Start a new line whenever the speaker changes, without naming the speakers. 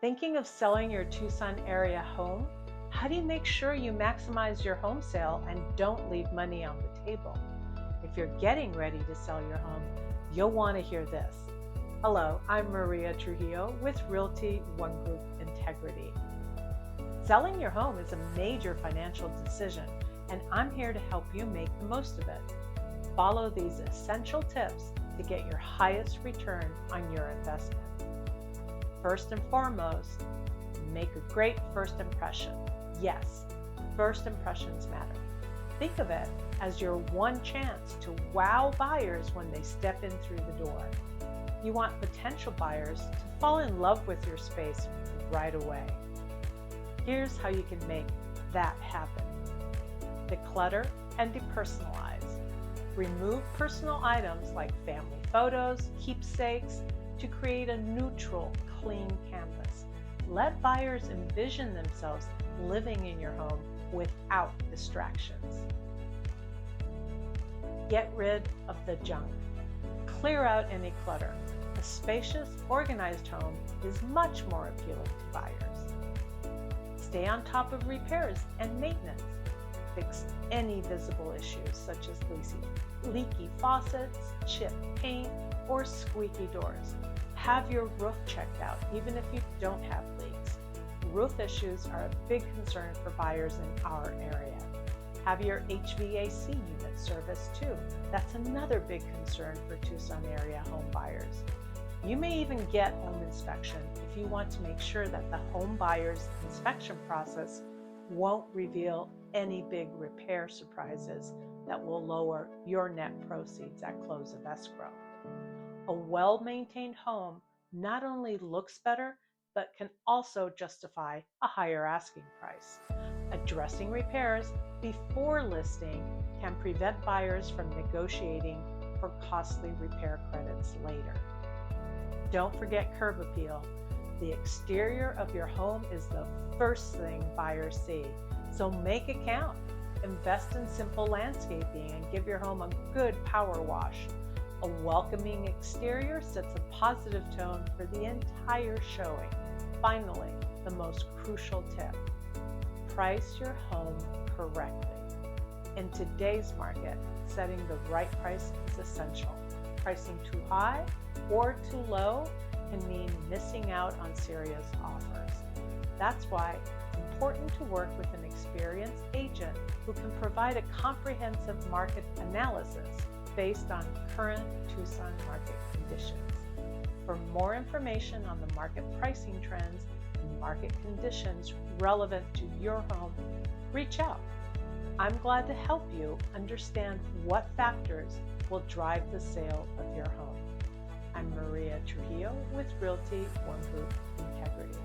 Thinking of selling your Tucson area home? How do you make sure you maximize your home sale and don't leave money on the table? If you're getting ready to sell your home, you'll want to hear this. Hello, I'm Maria Trujillo with Realty One Group Integrity. Selling your home is a major financial decision, and I'm here to help you make the most of it. Follow these essential tips to get your highest return on your investment. First and foremost, make a great first impression. Yes, first impressions matter. Think of it as your one chance to wow buyers when they step in through the door. You want potential buyers to fall in love with your space right away. Here's how you can make that happen. Declutter and depersonalize. Remove personal items like family photos, keepsakes, to create a neutral, clean canvas. Let buyers envision themselves living in your home without distractions. Get rid of the junk. Clear out any clutter. A spacious, organized home is much more appealing to buyers. Stay on top of repairs and maintenance. Fix any visible issues such as leaky faucets, chipped paint, or squeaky doors. Have your roof checked out, even if you don't have leaks. Roof issues are a big concern for buyers in our area. Have your HVAC unit serviced too. That's another big concern for Tucson area home buyers. You may even get home inspection if you want to make sure that the home buyer's inspection process won't reveal any big repair surprises that will lower your net proceeds at close of escrow. A well-maintained home not only looks better, but can also justify a higher asking price. Addressing repairs before listing can prevent buyers from negotiating for costly repair credits later. Don't forget curb appeal. The exterior of your home is the first thing buyers see, so make it count. Invest in simple landscaping and give your home a good power wash. A welcoming exterior sets a positive tone for the entire showing. Finally, the most crucial tip: price your home correctly. In today's market, setting the right price is essential. Pricing too high or too low can mean missing out on serious offers. That's why it's important to work with an experienced agent who can provide a comprehensive market analysis based on current Tucson market conditions. For more information on the market pricing trends and market conditions relevant to your home, reach out. I'm glad to help you understand what factors will drive the sale of your home. I'm Maria Trujillo with Realty One Group Integrity.